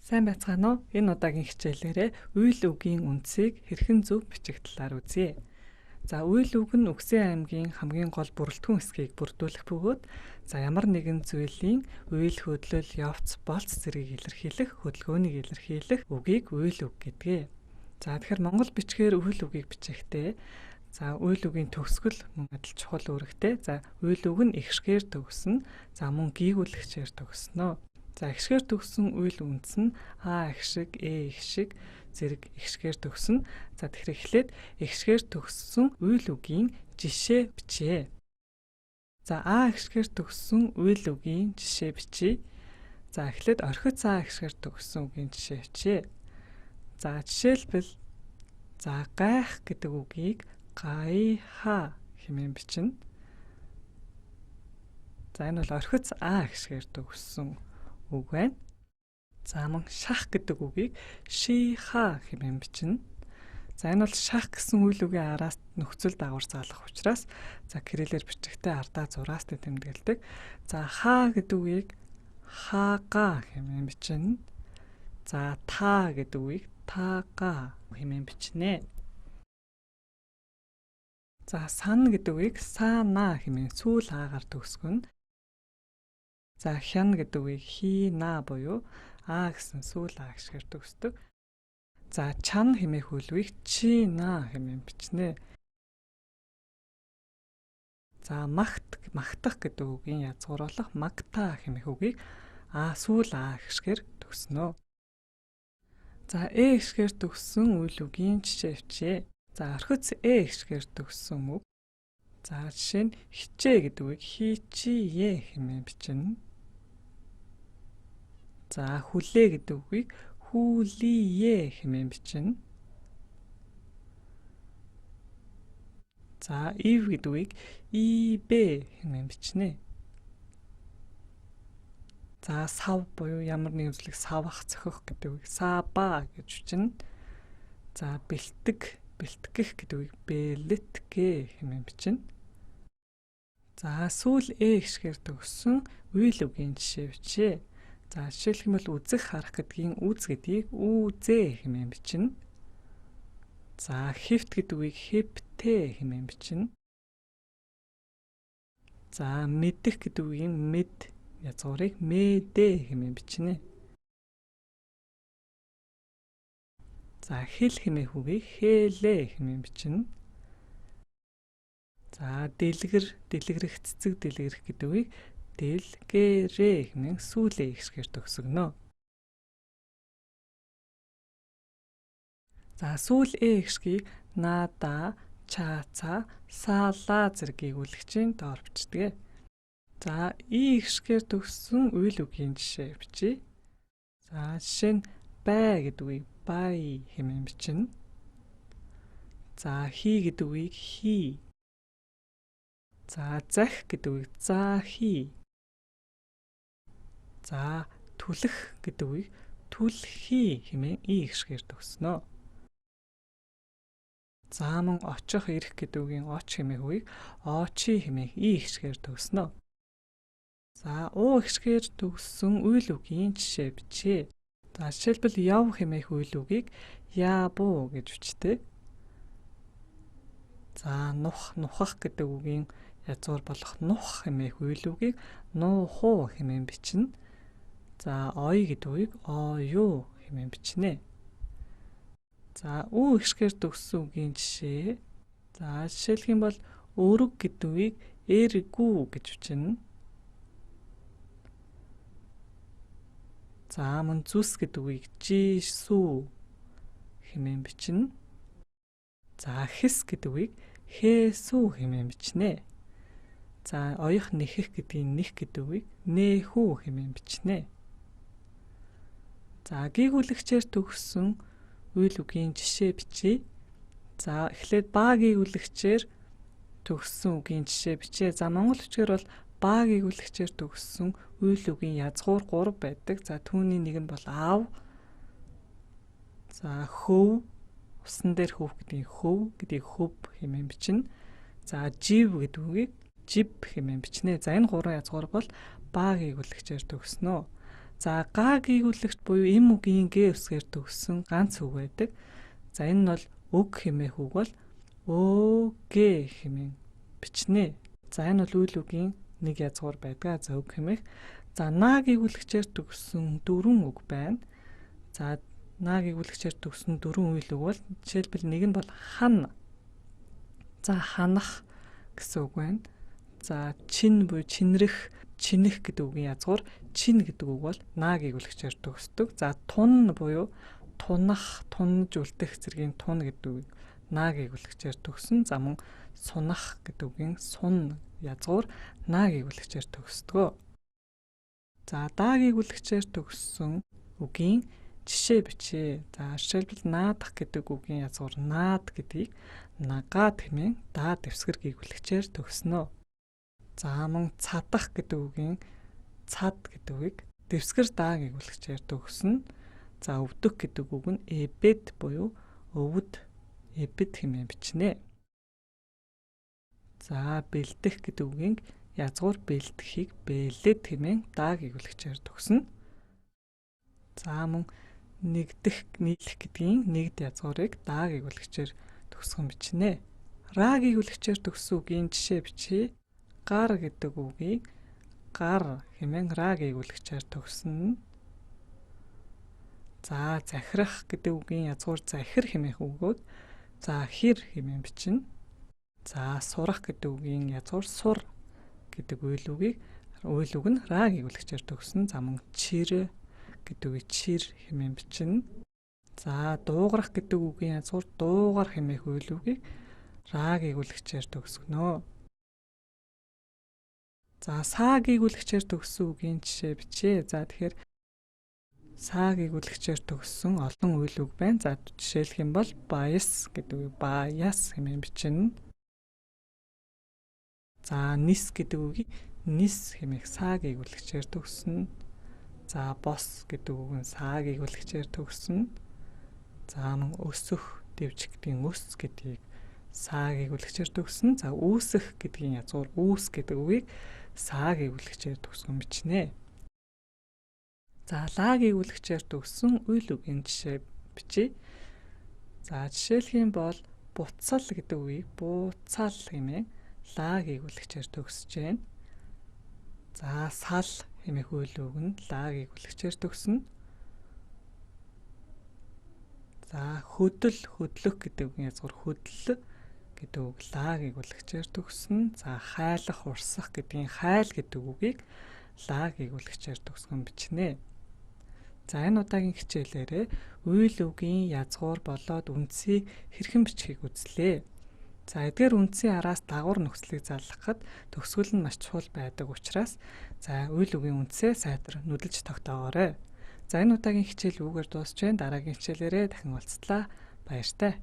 Сайн байцгаана уу? Энэ удаагийн хичээлээрээ үйл үгийн үндсийг хэрхэн зөв бичих талаар үзье. За үйл үг нь үгсийн аймгийн хамгийн гол бүрэлдэхүүн хэсгийг бүрдүүлэх бөгөөд ямар нэгэн зүйлийн үйл хөдлөл, явц, болц зэргийг илэрхийлэх, хөдөлгөөнийг илэрхийлэх үгийг үйл үг гэдгээ. За тэгэхээр монгол бичгээр үйл үгийг бичихтэй үйл үгийн төгсгөл мөн адил чухал үүрэгтэй. За үйл үг нь ихшгээр төгснө. За мөн гийгүүлэгчээр төгснө. За ихшгээр төгссөн үйл үндэс нь а ихшиг, ихшиг зэрэг ихшгээр төгснө. За тэгэхээр эхлээд ихшгээр төгссөн үйл үгийн жишээ бичье. За а ихшгээр төгссөн үйл үгийн жишээ бичье. За эхлээд орхиц а ихшгээр төгссөн үгийн жишээ бичье. За жишээлбэл гайх гэдэг үгийг гайха хэмээн бичнэ. За энэ бол орхиц а ихшгээр төгссөн үг байна. За мөн шах гэдэг үгийг шиха хэмээн бичнэ. За энэ бол шах гэсэн үйл үгийн араас нөхцөл дагавар заалах учраас кириллээр бичихтэй ардаа зураас тэмдэглэдэг. За ха гэдэг үгийг хага хэмээн бичнэ. За та гэдэг үгийг тага хэмээн бичнэ. За сан гэдэг үгийг сана хэмээн сүүл аагаар төгсгөнө. За хян гэдэг үгийг хина буюу а гэсэн сүүл а гişгээр төгсдөг. За чан хэмээх үгийг чина хэмээн бичнэ. За магтах гэдэг үгийн язгууруулах магта хэмээх үгийг а сүүл а гişгээр төгснө. За гişгээр төгссөн үйл үгийн жишээ бичье. За орхиц гişгээр төгссөн үг. За жишээ нь хичээ гэдэг үгийг хичие хэмээн бичнэ. За хүлээ гэдэг үгийг хүлие хэмээн бичнэ. За ив гэдэг үгийг ибэ хэмээн бичнэ. За сав буюу ямар нэгэн зүйлийг савах, цохих гэдэг үгийг саба гэж бичнэ. За бэлтгэх гэдэг үгийг бэлэтгэ хэмээн бичнэ. За сүүл гişгээр төгссөн үйл үгийн жишээ бичье. За жишээлх юм бол үзэх, харах гэдгийн үз гэдгийг үзэ хэмээн бичнэ. За хэвт гэдэг үгийг хэвтэ хэмээн бичнэ. За мэдэх гэдэг үгийн мэд язгуурыг мэдэ хэмээн бичнэ. За хэл хэмээх үгийг хэлэ хэмээн бичнэ. За дэлгэрэх, цэцэг дэлгэрэх гэдэг үгийг дэлгэрэ хэмээн сүүлээ гişгээр төгсгөнө. За сүүл гişгийг нада, чаца, сала зэрэг гүйгүүлэгчийн доор бичдэг. За гişгээр төгссөн үйл үгийн жишээ бичье. За жишээ нь бай гэдэг үгийг бай хэмээн бичнэ. За хий гэдэг үгийг хий. За зах гэдэг үгийг захи. За түлэх гэдэг үгийг түлхи хэмээн гişгээр төгснө. За мөн очих, ирэх гэдэг үгийн оч хэмээх үгийг очи хэмээн гişгээр төгснө. За уу гişгээр төгссөн үйл үгийн жишээ бичье. За жишээлбэл яв хэмээх үйл үгийг ябу гэж бичдэг. За нухах гэдэг үгийн язгуур болох нух хэмээх үйл үгийг нуху хэмээн бичнэ. За ой гэдэг үгийг оё хэмээн бичнэ. За үү гişгээр төгссөн үгийн жишээ. За жишээлх юм бол өрөг гэдэг үгийг эргүү гэж бичнэ. За мөн зүс гэдэг үгийг жисүү хэмээн бичнэ. За хэс гэдэг үгийг хэсүү хэмээн бичнэ. За оёх нэхэх гэдгийг нэх гэдэг үгийг нэхүү хэмээн бичнэ. За гийгүүлэгчээр төгссөн үйл үгийн жишээ бичье. За эхлээд ба гийгүүлэгчээр төгссөн үгийн жишээ бичье. За монгол бичгээр бол ба гийгүүлэгчээр төгссөн үйл үгийн язгуур 3 байдаг. За түүний нэг нь бол аав. За хөв, усан дээр хөв гэдгийг хөв хэмээн бичнэ. За жив гэдэг үгийг жив хэмээн бичнэ. За энэ 3 язгуур бол ба гийгүүлэгчээр төгснө. За га гийгүүлэгт буюу эм үгийн г үсгээр төгссөн ганц үг байдаг. За энэ нь бол өг хэмээх үг бол өө г хэмээн бичнэ. За энэ бол үйл үгийн нэг язгуур байдаг. За өг хэмээх. За на гийгүүлэгчээр төгссөн дөрвөн үг байна. За на гийгүүлэгчээр төгссөн дөрвөн үйл үг бол жишээлбэл нэг нь бол хан. За ханах гэсэн үг байна. За чин буюу чинрэх, чинэх гэдэг үгийн язгуур чин гэдэг үг бол на гийгүүлэгчээр төгсдөг. За тун буюу тунах, тунж үлдэх зэргийн тун гэдэг үг на гийгүүлэгчээр төгсөн. За мөн сунах гэдэг үгийн сун язгуур на гийгүүлэгчээр төгсдөг. За да гийгүүлэгчээр төгссөн үгийн жишээ бичээ. За жишээлбэл наадах гэдэг үгийн язгуур наад гэдгийг нагад хэмээн да дэвсгэр гийгүүлэгчээр төгснө. За мөн цадах гэдэг үгийн цад гэдэг үгийг дэвсгэр да гийгүүлэгчээр төгснө. За өвдөх гэдэг үг нь эбэд буюу өвд эбэд хэмээн бичнэ. За бэлдэх гэдэг үгийн язгуур бэлдэхийг бэлэд хэмээн да гийгүүлэгчээр төгснө. За мөн нэгдэх, нийлэх гэдгийн нэгд язгуурыг да гийгүүлэгчээр төгсгөн бичнэ. Ра гийгүүлэгчээр төгссөн үгийн жишээ бичье. Гар гэдэг үгийг гар хэмээн ра гийгүүлэгчээр төгснө. За захирах гэдэг үгийн язгуур захир хэмээх үгүүд за хэр хэмээн бичнэ. За сурах гэдэг үгийн язгуур сур гэдэг үйл үг нь ра гийгүүлэгчээр төгснө. За мөн чир гэдэг үгийг чир хэмээн бичнэ. За дуугарах гэдэг үгийн язгуур дуугар хэмээх үйл үгийг ра гийгүүлэгчээр төгсгөнө. За са гийгүүлэгчээр төгссөн үгийн жишээ бичье. За тэгэхээр са гийгүүлэгчээр төгссөн олон үйл үг байна. За жишээлх юм бол баяс гэдэг үг баяс хэмээн бичнэ. За нис гэдэг үгийг нис хэмээх са гийгүүлэгчээр төгснө. За бос гэдэг үг нь са гийгүүлэгчээр төгснө. За мөн өсөх, дэвжих гэдгийн өс гэдгийг са гийгүүлэгчээр төгснө. За үүсэх гэдгийн язгуур үүс гэдэг үгийг са гийгүүлэгчээр төгсгөн бичнэ. За ла гийгүүлэгчээр төгссөн үйл үгийн жишээ бичье. За жишээлх юм бол буцал гэдэг үгийг бууцал хэмээн ла гийгүүлэгчээр төгсөж байна. За сал хэмээх үйл үг нь ла гийгүүлэгчээр төгснө. За хөдөл, хөдлөх гэдэг үгийн язгуур хөдөл гэдэг үг ла гийгүүлэгчээр төгснө. За хайлах, урсах гэдгийн хайл гэдэг үгийг ла гийгүүлэгчээр төгсгөн бичнэ. За энэ удаагийн хичээлээрээ үйл үгийн язгуур болоод үндсийг хэрхэн бичихийг үзлээ. За эдгээр үндсийн араас дагавар нөхцөлийг залгахад төгсгөл нь маш чухал байдаг учраас за үйл үгийн үндсээ сайтар нүдэлж тогтоогоорой. За энэ удаагийн хичээл үүгээр дуусч байна. Дараагийн хичээлээрээ дахин уулзтлаа. Баяртай.